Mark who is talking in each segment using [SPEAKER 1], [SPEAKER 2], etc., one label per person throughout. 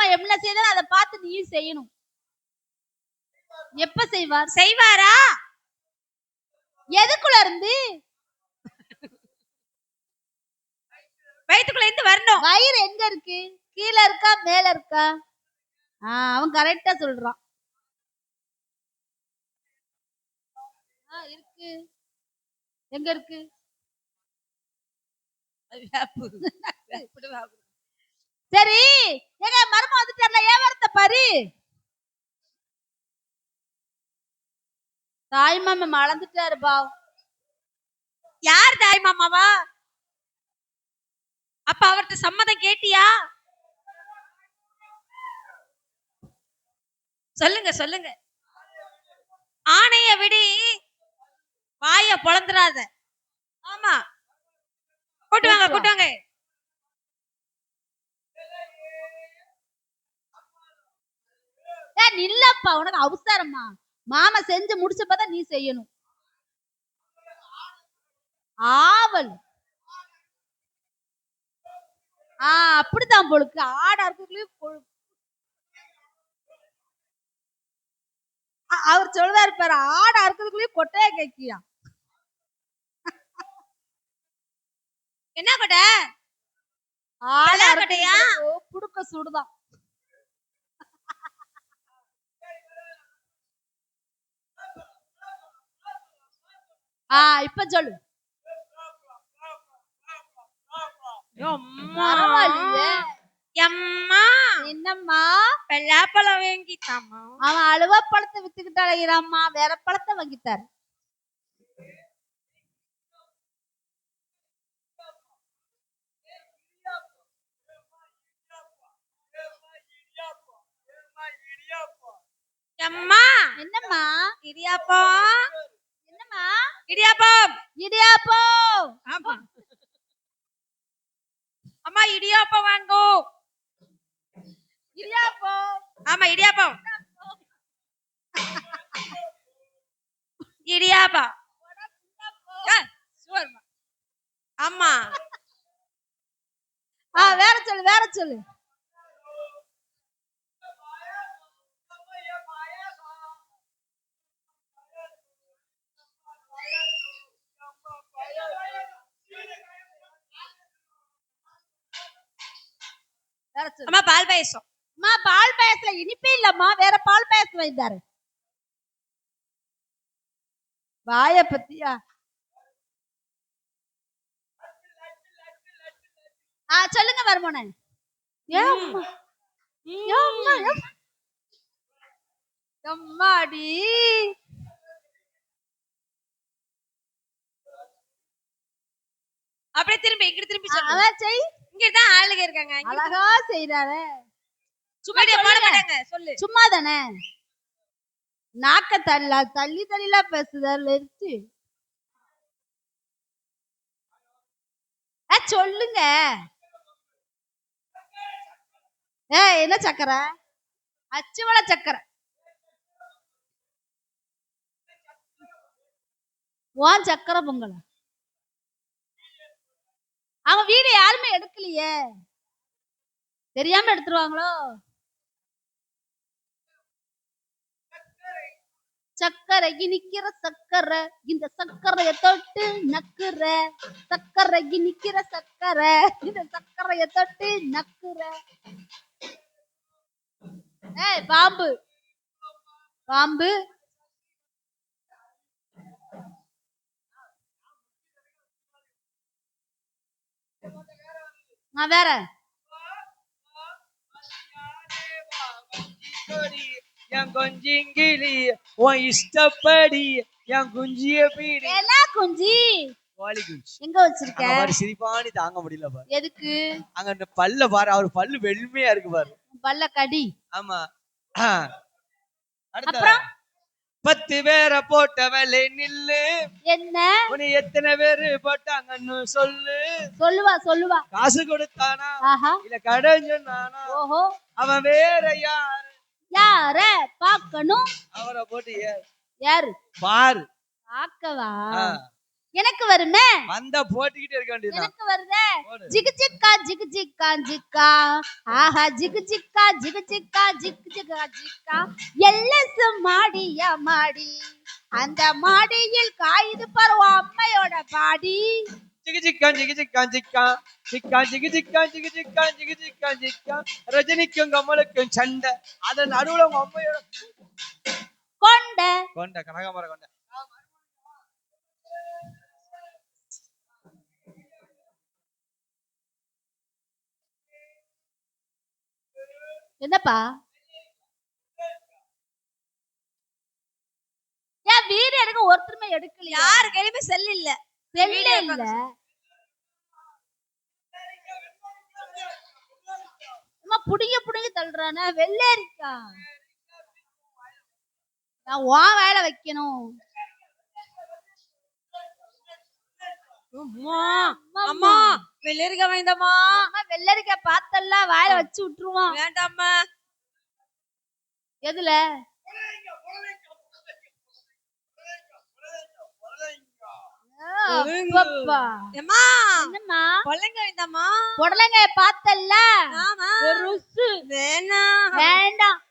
[SPEAKER 1] மாமா என்ன செய்தாலும் அதை பார்த்து நீ செய்யணும். எப்ப செய்வார்?
[SPEAKER 2] செய்வாரா?
[SPEAKER 1] எதுக்குள்ள இருந்து?
[SPEAKER 2] வயிற்றுக்குள்ள இருந்து வரணும்.
[SPEAKER 1] வயிறு எங்க இருக்கு? கீழே இருக்கா மேல இருக்கா? அவன் கரெக்டா சொல்றான். இருக்கு. எங்க இருக்கு? சரி, எங்க மர்மம் வந்துட்டார்ல, ஏவரத்த பாரு. தாய் மாமா மறந்துட்டாரு பாவ்.
[SPEAKER 2] யார் தாய் மாமாவா? அப்ப அவர்கிட்ட சம்மதம் கேட்டியா? சொல்லுங்க சொல்லுங்க. ஆணைய விடி, வாய பொளந்துராத. ஆமா, கூட்டுவாங்க கூட்டுவாங்க.
[SPEAKER 1] இல்லப்பா, உனக்கு அவசரமா? மாமா செஞ்சு முடிச்ச பார்த்தா நீ செய்யணும். ஆவல். அப்படித்தான் பொழுக்கு. ஆடா இருக்குள்ளயும் அவர் சொல்றாரு பாரு, ஆடா இருக்கிறதுக்குள்ளயும் கொட்டையா கேக்கியா?
[SPEAKER 2] என்ன கொட்டை?
[SPEAKER 1] ஆடா கொட்டையா? புடுக்க சுடுதான். இப்ப சொல்லு. என்னம்மா?
[SPEAKER 2] பலாப்பழம் வாங்கிட்டாமா?
[SPEAKER 1] அவன் அழுவ பழத்தை வித்துக்கிட்டு அழகிறாம்மா, வேற பழத்தை வாங்கிட்டாரு.
[SPEAKER 2] அம்மா
[SPEAKER 1] என்னம்மா?
[SPEAKER 2] இடியாப்பம்.
[SPEAKER 1] என்னம்மா?
[SPEAKER 2] இடியாப்பம்.
[SPEAKER 1] இடியாப்பம்.
[SPEAKER 2] ஆமா அம்மா, இடியாப்பம் வாங்கோ.
[SPEAKER 1] இடியாப்பம்.
[SPEAKER 2] ஆமா, இடியாப்பம். இடியாப்பம். ஆமா.
[SPEAKER 1] வேற சொல்லு, வேற சொல்லு.
[SPEAKER 2] அம்மா, பால் பாயசம்.
[SPEAKER 1] அம்மா, பால் பாயசத்துல இனிப்பே இல்லம்மா, வேற பால் பாயசம் வைத்தாரு. வாய பத்தியா? சொல்லுங்க வருமோனே. அம்மாடி,
[SPEAKER 2] அப்படியே திரும்பி இங்க திரும்பி சொல்லு. இங்கதான் ஆளுங்க இருக்காங்க.
[SPEAKER 1] அழகா செய்யறாரு.
[SPEAKER 2] சும்மா போட மாட்டாங்க. சொல்லு.
[SPEAKER 1] சும்மா தானே. நாக்க தள்ளி தள்ளிலாம் பேசுதாரு. சொல்லுங்க. என்ன சக்கரை? அச்சுவள சக்கரை. ஓன் சக்கரை பொங்கல். அவங்க வீடு யாருமே எடுக்கலையே, தெரியாம எடுத்துருவாங்களோ? சக்கரை இனிக்கிற சக்கரை, இந்த சக்கரைய தொட்டு நக்குற. சக்கரை இனிக்கிற சக்கரை, இந்த சக்கரைய தொட்டு நக்குற. பாம்பு பாம்பு. வேற
[SPEAKER 3] கொஞ்சிங்கிளி உன் இஷ்டப்படி என் குஞ்சிய பீடி.
[SPEAKER 1] என்ன குஞ்சி?
[SPEAKER 3] கோழி குஞ்சு.
[SPEAKER 1] எங்க வச்சிருக்க?
[SPEAKER 3] பாரு, சிரிப்பானி தாங்க முடியல பாரு.
[SPEAKER 1] எதுக்கு?
[SPEAKER 3] அங்க அந்த பல்ல பாரு, அவர் பல்லு வெள்மையா இருக்கு பாரு.
[SPEAKER 1] பல்ல கடி.
[SPEAKER 3] ஆமா. அப்புறம் 10 பேரை போட்டவளே நில்லு.
[SPEAKER 1] என்ன?
[SPEAKER 3] உன்னை எத்தனை பேரு போட்டாங்கன்னு சொல்லு.
[SPEAKER 1] சொல்லுவா.
[SPEAKER 3] காசு கொடுத்தானா இல்ல கடன் சொன்னானா?
[SPEAKER 1] ஓஹோ.
[SPEAKER 3] அவன் வேற யாரு?
[SPEAKER 1] யார பாக்கணும்?
[SPEAKER 3] அவரை போட்டு
[SPEAKER 1] யாரு
[SPEAKER 3] பாரு.
[SPEAKER 1] பாக்கவா? எனக்கு வருமே.
[SPEAKER 3] வந்தா போட்டுக்கிட்டே இருக்க வேண்டியதுதான்.
[SPEAKER 1] எனக்கு வருதே.
[SPEAKER 3] போடு.
[SPEAKER 1] ஜிகு ஜிக்கா ஜிகு ஜிக்கா ஜிக்கா ஆஹா ஜிகு ஜிக்கா ஜிகு ஜிக்கா ஜிகு ஜிக்கா ஜிக்கா எல்லசு மாடியா மாடி அந்த மாடியில் காயுது பருவ அம்மையோட பாடி.
[SPEAKER 3] ஜிகு ஜிக்கா ஜிகு ஜிக்கா ஜிக்கா ஜிக்கா ஜிகு ஜிக்கா ஜிகு ஜிக்கா ஜிகு ஜிக்கா ஜிக்கா ரஜினிக்கும் கமலுக்கும் சண்டை. அத நடுவுல உங்க அம்மையோட
[SPEAKER 1] கொண்ட
[SPEAKER 3] கொண்ட கனகாமர கொண்ட.
[SPEAKER 1] என்னப்பா ஏன் வீடு எடுக்க ஒருத்தருமே எடுக்கலையா?
[SPEAKER 2] யாரு கையிலுமே செல் இல்ல.
[SPEAKER 1] செல்லே இல்ல. அம்மா புடிங்க புடிங்க தள்ளுறானே வெள்ளேரிக்கா. நான் உன் வேலை வைக்கணும்.
[SPEAKER 2] அம்மா அம்மா வெள்ளரிக்காய் வாய்ந்தம்மா.
[SPEAKER 1] அம்மா வெள்ளரிக்காய் பார்த்தெல்லாம் வாயில வச்சு விட்டுருவோம்.
[SPEAKER 2] வேண்டாம்மா.
[SPEAKER 1] எதுல? அப்பப்பா.
[SPEAKER 2] ஏம்மா
[SPEAKER 1] என்னம்மா
[SPEAKER 2] பொல்லங்காய் வாய்ந்தம்மா.
[SPEAKER 1] புடலங்காய பார்த்தல்ல
[SPEAKER 2] ஆமா.
[SPEAKER 1] ருசு
[SPEAKER 2] வேணாம்.
[SPEAKER 1] வேண்டாம்.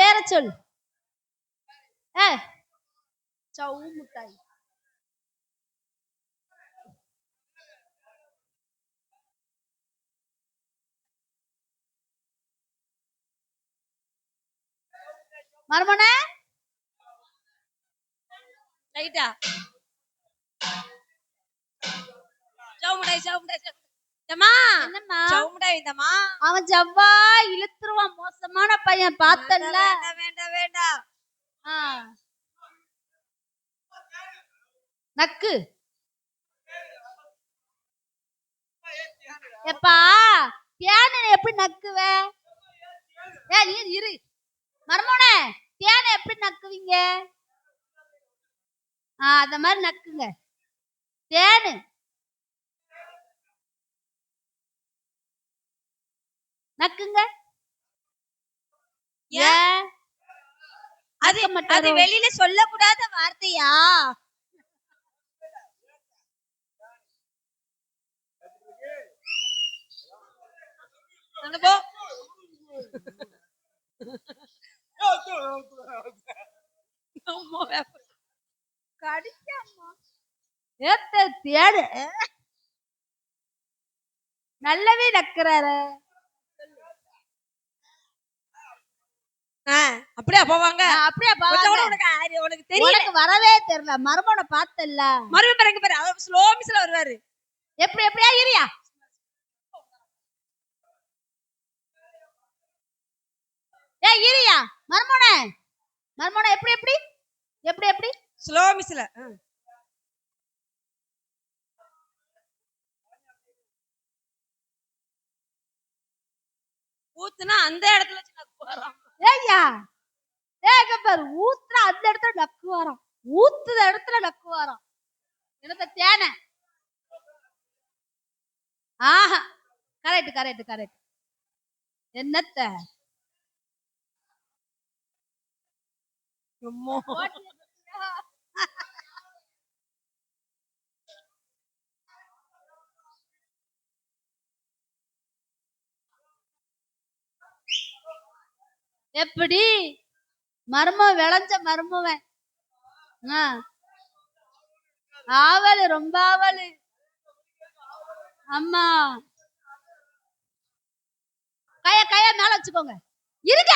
[SPEAKER 1] வேற சொல். சவு முட்டாய். மர்மனே
[SPEAKER 2] ரைட்டா. சவுமுடாய் சவுமுடாய். ஏம்மா
[SPEAKER 1] என்னம்மா
[SPEAKER 2] சவுமுடாய் வாய்ந்தம்மா.
[SPEAKER 1] அவன் ஜவ்வா இழுத்துருவான். மோசமான பையன் பார்த்தல்ல.
[SPEAKER 2] வேண்டாம் வேண்டாம் வேண்டாம்.
[SPEAKER 1] நக்கு எப்பா தேனை எப்படி நக்குவ? நீ இரு மர்மோனே. தேனை எப்படி நக்குவீங்க? அந்த மாதிரி நக்குங்க தேனு. நக்குங்க.
[SPEAKER 2] ஏன் அது வெளியில சொல்லக்கூடாத வார்த்தையா?
[SPEAKER 1] தேடு நல்லவே நக்குறாரு.
[SPEAKER 2] அப்படியே போவாங்க.
[SPEAKER 1] அப்படியே
[SPEAKER 2] உனக்கு தெரியல.
[SPEAKER 1] வரவே தெரியல. மர்மோனை பார்த்தல்ல.
[SPEAKER 2] மறுபடியும் பாருங்க பாரு. அவர் ஸ்லோ மிஸ்ல வருவாரு.
[SPEAKER 1] எப்படி எப்படியா இரியா. இரியா மர்மோனே. மர்மோனே எப்படி எப்படி எப்படி எப்படி
[SPEAKER 2] ஸ்லோ மிஸ்ல. ஊத்துனா அந்த இடத்துல வச்சு நக்கு வரோம்.
[SPEAKER 1] ஏய்யா பாரு ஊத்துற அந்த இடத்துல நக்கு வரோம். ஊத்துற இடத்துல நக்கு வரோம். எனக்கு தேனை. Correct correct correct. என்னத்த எப்படி மர்ம விளைஞ்ச மர்மவன். ஆவலு ரொம்ப ஆவலு. அம்மா கைய மேல வச்சுக்கோங்க. இருக்க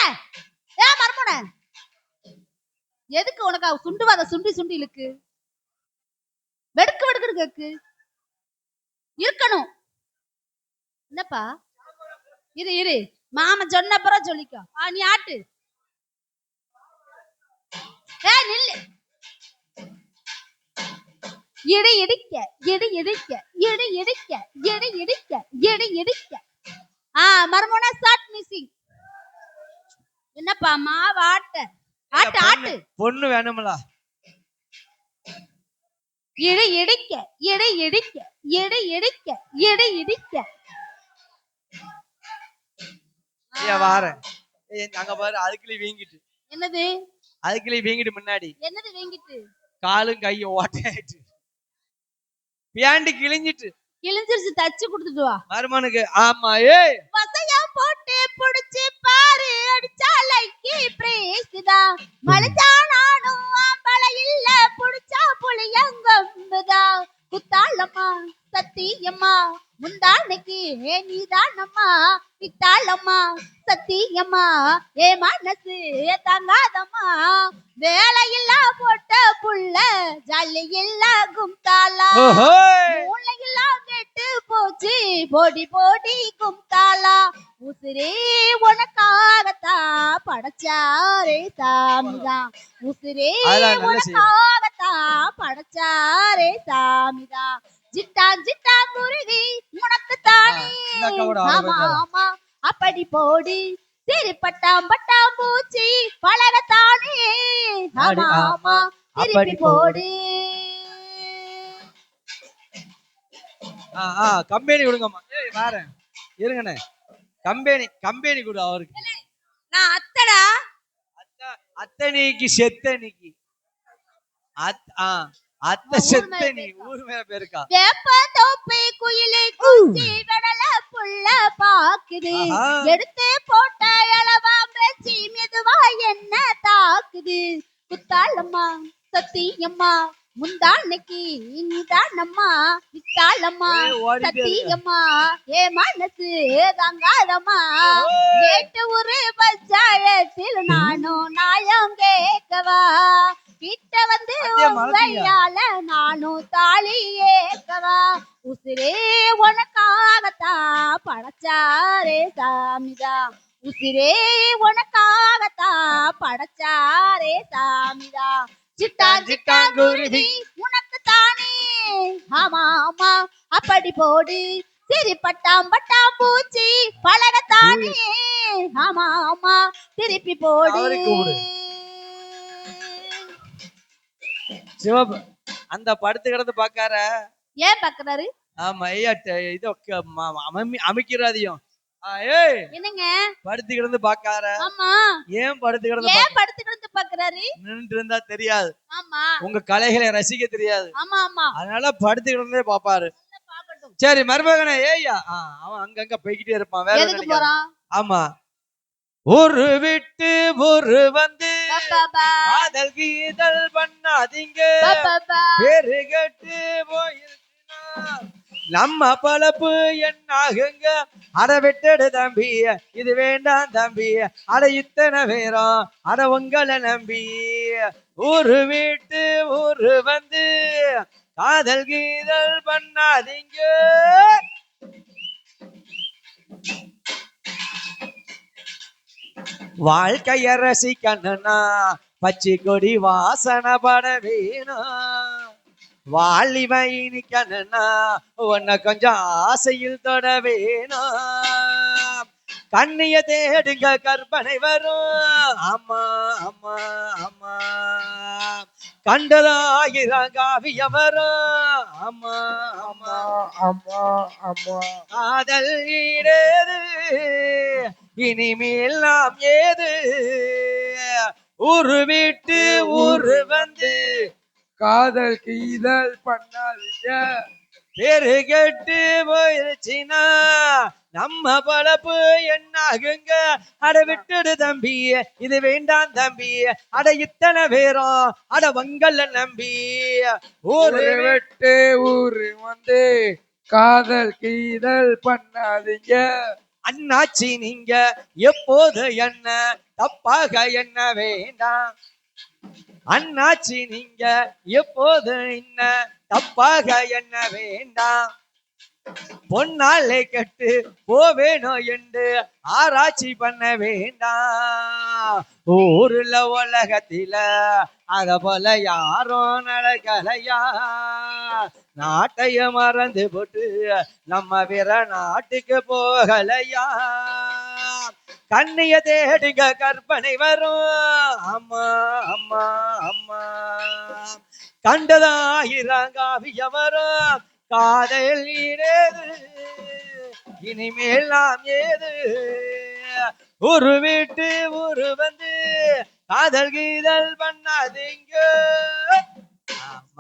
[SPEAKER 1] மர்மன எதுக்கு உனக்கு சுண்டுவாத சுண்டி சுண்டி இழுக்கு? வெடுக்கு வெடுக்கு கேக்கு இருக்கணும். என்னப்பா இரு இரு மாமா சொன்னப்புறம் சொல்லிக்கோ. நீ ஆட்டு. நில்லு. இடி இடிக்க இடி இடிக்க இடி இடிக்க இடி இடிக்க இடி இடிக்க. மர்மோனா ஸ்டார்ட் மியூசிக். என்னப்பா மாவு ஆட்டு ஆட்டு ஆட்டு.
[SPEAKER 3] பொண்ணு வேணும்ல.
[SPEAKER 1] இடி இடிக்க இடி இடிக்க இடி இடிக்க இடி இடிக்க.
[SPEAKER 3] வாரேன் அங்க பாரு அதுக்குள்ளே வீங்கிட்டு.
[SPEAKER 1] என்னது
[SPEAKER 3] அதுக்குள்ளே வீங்கிட்டு முன்னாடி
[SPEAKER 1] என்னது வேங்கிட்டு
[SPEAKER 3] காலும் கையும் ஓட்டையாயிட்டு பேண்டு கிழிஞ்சிட்டு
[SPEAKER 1] கிழிஞ்சிருச்சு தச்சு கொடுத்துட்டு வா
[SPEAKER 3] மருமனுக்கு. ஆமா ஏய்
[SPEAKER 1] வசையா போட்டு புடிச்சு பாரு அடிச்சாலைக்கு பிரேசுதா மலைச்சானானும் ஆம்பளை இல்ல புடிச்சா புளியங்கம்புதா குத்தாளம்மா சத்தியம்மா முந்தானைக்கு நீதானம்மா வித்தாளம்மா சத்தியம்மா ஏ மனசு தங்காதம்மா வேலையில்லா போட்ட புள்ள ஜல்லியில்லா கும்தாளா மூளையில்லா கெட்டு போச்சு போடி போடி கும்தாளா உசிரே உனக்காகத்தான் படைச்சாரே சாமிதான் உசிரே உனக்காகத்தான் படைச்சாரே சாமிதான் ஜிட்டா ஜிட்டா குருவி உனக்கு தானே ஆமா ஆமா அப்படி போடி சரி பட்டாம் பட்டாம் பூச்சி பழகத்தானே ஆமா ஆமா திருப்பி போடு.
[SPEAKER 3] கம்பெனி கொடுங்கம்மா. ஏய் வாரேன் இருங்கண்ணே. கம்பெனி கொடு அவருக்கு.
[SPEAKER 2] நான் அத்தடா
[SPEAKER 3] அத்தனிக்கு செத்தனிக்கு அத்தை செத்தனி ஊர் மேல பேருக்கா.
[SPEAKER 1] வேப்ப தோப்பை குயிலை குச்சி கடல புள்ள பாக்குது எடுத்து போட்ட இளவாம்பச்சி மெதுவா என்ன தாக்குது குத்தாளம்மா சத்தியம்மா முந்தானைக்கு நீதானம்மா வித்தாளம்மா சத்தியம்மா ஏ மனசு தங்காதம்மா கேட்டு ஒரு பஞ்சாயத்தில் நானும் நாயம் கேட்கவா கிட்ட வந்து உங்கையால நானும் தாலி ஏற்கவா உசிரே உனக்காகத்தான் படைச்சாரே சாமிதா உசிரே உனக்காகத்தான் படைச்சாரே சாமிதா சிட்டா சிட்டா குருவி உனக்கு தானே ஆமா ஆமா அப்படி போடு சரி பட்டாம் பட்டாம் பூச்சி பழகத்தானே ஆமா ஆமா திருப்பி போடு.
[SPEAKER 3] சிவப்பு அந்த படுத்து கிடந்து பாக்கார
[SPEAKER 1] ஏன் பாக்குறாரு.
[SPEAKER 3] ஆமா ஐயா இது அமைக்கிறாதியும் ஏய்
[SPEAKER 1] என்னங்க
[SPEAKER 3] படுத்து கிடந்து பாக்கார.
[SPEAKER 1] ஆமா
[SPEAKER 3] ஏன் படுத்து கிடந்து
[SPEAKER 1] பாக்குறாரு.
[SPEAKER 3] நின்று இருந்தா தெரியாது.
[SPEAKER 1] ஆமா
[SPEAKER 3] உங்க கலைகளை ரசிக்க தெரியாது.
[SPEAKER 1] ஆமா ஆமா
[SPEAKER 3] அதனால படுத்து கிடந்தே பாப்பாரு. சரி மருமகனே ஏய்யா அவன் அங்கங்க போய்கிட்டே இருப்பான். வேற எதுக்கு போறான். ஆமா ஒரு விட்டு ஒரு வந்து காதல் கீதல் பண்ணாதீங்க பேரு கட்டு போயிருச்சுனா நம்ம பழப்பு என்னாகுங்க. அட விட்டுடு தம்பி இது வேண்டாம் தம்பி அட இத்தனை பேரும் அட உங்களை நம்பி ஒரு வீட்டு ஒரு வந்து காதல் கீதல் பண்ணாதீங்க. வாழ்க்கைய ரசிக்கணும்னா பச்சை கொடி வாசனை பட வேணும். வாலிப இனிக்கணும்னா உன்னை கொஞ்சம் ஆசையில் தொட வேணும். கண்ணிய தேடுங்க கற்பனை வரும். ஆமா ஆமா ஆமா கண்டதாயிரம் காவியம் வரும். ஆமா ஆமா ஆமா ஆமா காதல் ஈடேது இனிமேல் நாம் ஏது ஒரு வீட்டு ஊரு வந்து காதல் கீதல் பண்ணாதீங்க பேரு கெட்டு போயிருச்சுனா நம்ம பழப்பு என்னாகுங்க. அட விட்டுடு தம்பி இது வேண்டாம் தம்பி அட இத்தனை பேரும் அட வங்கல்ல நம்பி ஊரு விட்டு ஊரு வந்து காதல் கீதல் பண்ணாதீங்க. அண்ணாச்சி நீங்க எப்போது என்ன தப்பாக என்ன வேண்டாம். அண்ணாச்சி நீங்க எப்போது என்ன தப்பாக என்ன வேண்டாம். பொன்னாலே கெட்டு போவேனோ என்று ஆராய்ச்சி பண்ண வேண்டாம். ஊருல உலகத்தில அத போல யாரும் நடக்கலையா. நாட்டைய மறந்து போட்டு நம்ம வேற நாட்டுக்கு போகலையா. கண்ணிய தேடுங்க கற்பனை வரும். அம்மா அம்மா அம்மா கண்டதாயிரம் காவியம் வரும். காதல் ஈடேது இனிமேல் நாம் ஏது ஒரு வீட்டு ஊரு வந்து காதல் கீதல் பண்ணாதீங்க.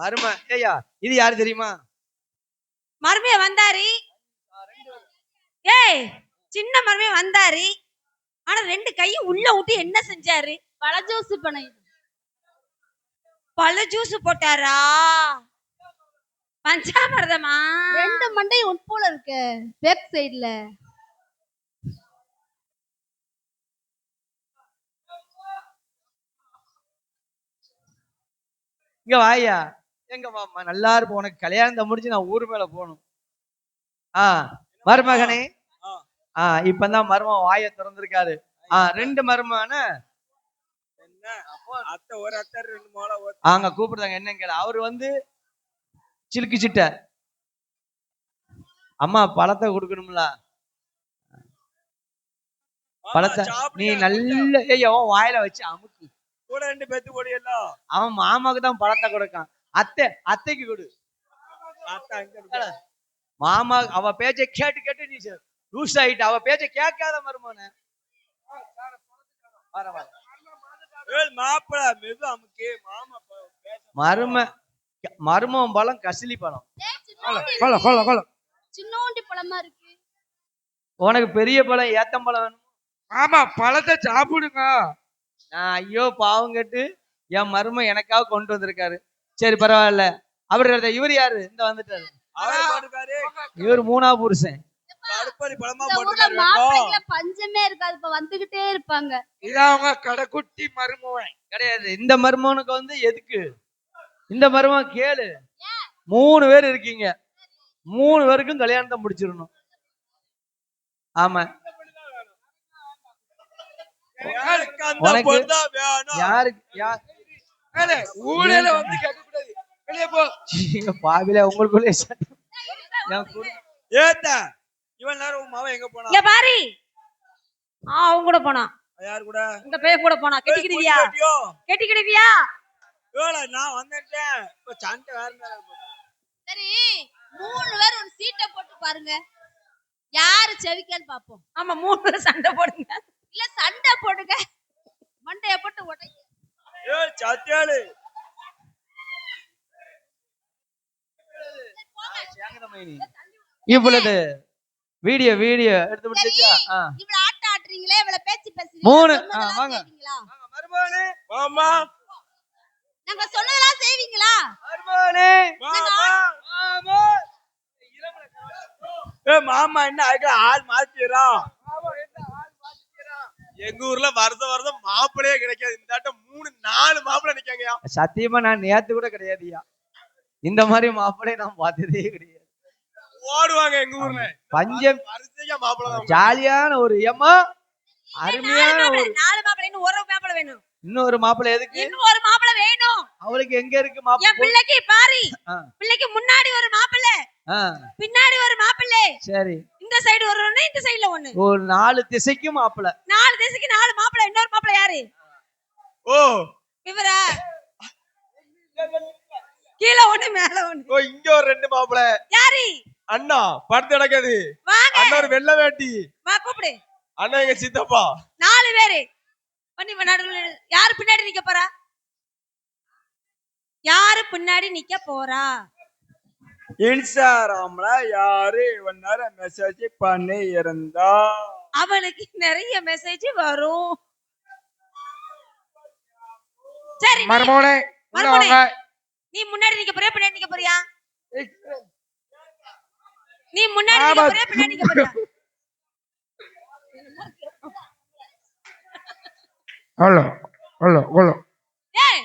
[SPEAKER 3] மரும ஏய்யா இது யாரு தெரியுமா?
[SPEAKER 2] மருமைய வந்தாரு. ஏய் சின்ன மருமைய வந்தாரு. ஆனா 2 கையும் உள்ள விட்டு என்ன செஞ்சாரு?
[SPEAKER 1] பழ ஜூஸ் பண்ண
[SPEAKER 2] பழ ஜூஸ் போட்டாரா? பஞ்சாமிர்தமா?
[SPEAKER 1] 2 மண்டை உட்போல இருக்கு பேக் சைடுல.
[SPEAKER 3] இங்க வாயா. எங்க மாமா நல்லா இருப்போம். உனக்கு கல்யாணத்தை முடிச்சு நான் ஊர் மேல போகணும். மருமகனே. இப்பதான் மருமகன் வாயை திறந்திருக்காரு. 2 மருமகன
[SPEAKER 4] அத்தை ஒரு அத்தை 2 மோளை
[SPEAKER 3] அங்க கூப்பிடுறாங்க. என்னன்னு கேள. அவரு வந்து சிலுக்கு சிட்ட அம்மா பழத்தை கொடுக்கணும்ல. பழத்தை நீ நல்ல அவன் வாயில வச்சு அமுக்கு.
[SPEAKER 4] கூட 2 பேத்து போடியெல்லாம்
[SPEAKER 3] அவன் மாமாக்கு தான் பழத்தை கொடுக்கான். அத்தைக்கு கொடு. மாமா அவ பேச்சை கேட்டு கேட்டு நீ லூஸ் ஆயிட்ட. அவ பேச்சை கேட்காத மருமகன. மருமம் பழம் கசிலி பழம்.
[SPEAKER 1] சின்னோண்டி பழமா இருக்கு.
[SPEAKER 3] உனக்கு பெரிய பழம் ஏத்தம்பழம் வேணும்.
[SPEAKER 4] ஆமா பழத்தை சாப்பிடுங்க.
[SPEAKER 3] நான் ஐயோ பாவம் கேட்டு என் மரும எனக்காக கொண்டு வந்திருக்காரு. சரி பரவாயில்ல. இவர் யாரு? இந்த வந்துட்டாரு. இவர் 3ஆவது புருஷன்.
[SPEAKER 1] பஞ்சமே இருக்காது. இப்ப வந்துகிட்டே இருப்பாங்க.
[SPEAKER 4] இதான் கடைக்குட்டி மருமவன்
[SPEAKER 3] கிடையாது. இந்த மருமகனுக்கு வந்து எதுக்கு இந்த மருமகன் கேளு. 3 பேர் இருக்கீங்க. 3 பேருக்கும் கல்யாணத்தை முடிச்சிடணும். ஆமா
[SPEAKER 4] ஊழல வந்து கேட்க கூடாது. வெளியே போ.
[SPEAKER 3] பாவில உங்களுக்குள்ளே
[SPEAKER 4] ஏத்தா இவன் நேரம் உன் மாவன் எங்க போனா?
[SPEAKER 2] இங்க பாரு. அவங்க கூட போனா.
[SPEAKER 4] யார் கூட?
[SPEAKER 2] இந்த பைய கூட போனா. கெட்டிக்கிடுவியா? கெட்டிக்கிடுவியா?
[SPEAKER 4] ஏல நான் வந்துட்டேன். இப்ப சண்டை வேற மேல போகுது.
[SPEAKER 1] சரி 3 பேர் ஒரு சீட்டை போட்டு பாருங்க. யாரு செவிக்கன்னு பாப்போம்.
[SPEAKER 2] ஆமா 3 பேர் சண்டை போடுங்க.
[SPEAKER 1] இல்ல சண்டை போடுங்க. மண்டைய போட்டு உடைங்க.
[SPEAKER 4] ஏய் சத்தியாளு.
[SPEAKER 3] இவ்வளவு வீடியோ எடுத்து முடிச்சா.
[SPEAKER 1] இவ்வளவு ஆட்ட ஆட்றீங்களே, இவ்வளவு பேச்சு பேசுறீங்க.
[SPEAKER 3] 3 வாங்க. மருமகனே
[SPEAKER 4] மாமா.
[SPEAKER 1] நாங்க சொன்னதெல்லாம் செய்வீங்களா?
[SPEAKER 3] மருமகனே
[SPEAKER 4] மாமா. மாமா. மாமா என்ன ஆக ஆள் மாத்திரா? எங்க ஊர்ல வருஷம் மாப்பிளையே கிடைக்காது. இந்த ஆட்டம் 3-4 மாப்பிள்ளை நிக்காங்கயா.
[SPEAKER 3] சத்தியமா நான் நேத்து கூட கிடையாதுயா. இந்த மாதிரி மாப்பிள்ளையை நான் பார்த்ததே கிடையாது.
[SPEAKER 4] ஓடுவாங்க எங்க ஊர்ல.
[SPEAKER 3] பஞ்சம்
[SPEAKER 4] வரிசையா மாப்பிள்ளை.
[SPEAKER 3] ஜாலியான ஒரு ஏமா அருமையான ஒரு
[SPEAKER 2] 4 மாப்பிள்ளை. இன்னும் ஒரு மாப்பிள்ளை வேணும்.
[SPEAKER 3] இன்னொரு மாப்பிள்ளை எதுக்கு?
[SPEAKER 2] இன்னும் ஒரு மாப்பிள்ளை வேணும்.
[SPEAKER 3] அவளுக்கு எங்க இருக்கு
[SPEAKER 2] என்
[SPEAKER 3] மாப்பிள்ளை?
[SPEAKER 2] பிள்ளைக்கு பாரு. பிள்ளைக்கு முன்னாடி ஒரு மாப்பிள்ளை, பின்னாடி ஒரு மாப்பிள்ளை.
[SPEAKER 3] சரி
[SPEAKER 2] இந்த சைடு ஒரு ஒண்ணு, இந்த சைடுல ஒண்ணு.
[SPEAKER 3] ஒரு 4 திசைக்கும் மாப்பிள்ளை.
[SPEAKER 2] 4 திசைக்கு 4 மாப்பிள்ளை. இன்னொரு மாப்பிள்ளை யாரு?
[SPEAKER 4] ஓ
[SPEAKER 2] இவரா? கீழ ஒண்ணு மேல ஒண்ணு.
[SPEAKER 4] ஓ இங்க ஒரு 2 மாப்பிள்ளை.
[SPEAKER 2] யாரு?
[SPEAKER 4] அண்ணா படுத்து கிடக்குது.
[SPEAKER 2] வாங்க.
[SPEAKER 4] அண்ணா ஒரு வெள்ளை வேட்டி.
[SPEAKER 2] வா கூப்பிடு.
[SPEAKER 4] அண்ணா எங்க சித்தப்பா.
[SPEAKER 2] 4 பேரு. பண்ணி நடுவுல யாரு பின்னாடி நிக்க போறா? யாரு பின்னாடி நிக்க போறா?
[SPEAKER 4] இன்ஸ்டாகிராம்ல யாரு இவன் நேரம் மெசேஜ் பண்ணி இருந்தா
[SPEAKER 2] அவளுக்கு நிறைய மெசேஜ் வரும். சரி
[SPEAKER 4] மர்மோனே
[SPEAKER 2] நீ முன்னாடி நிக்க போறியா பின்னாடி நிக்க போறியா? நீ முன்னாடி நிக்க போறியா பின்னாடி நிக்க போறியா?
[SPEAKER 4] ஹலோ
[SPEAKER 2] ஏய்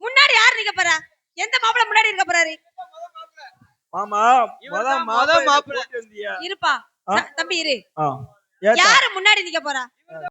[SPEAKER 2] முன்னாடி யார் நிக்க போறா? எந்த மாப்பிள்ளை முன்னாடி இருக்க போறாரு?
[SPEAKER 4] மாமா
[SPEAKER 3] முத மாப்பிள்ளை
[SPEAKER 2] இருப்பா. தம்பி இரு. யாரு முன்னாடி நிக்க போறா?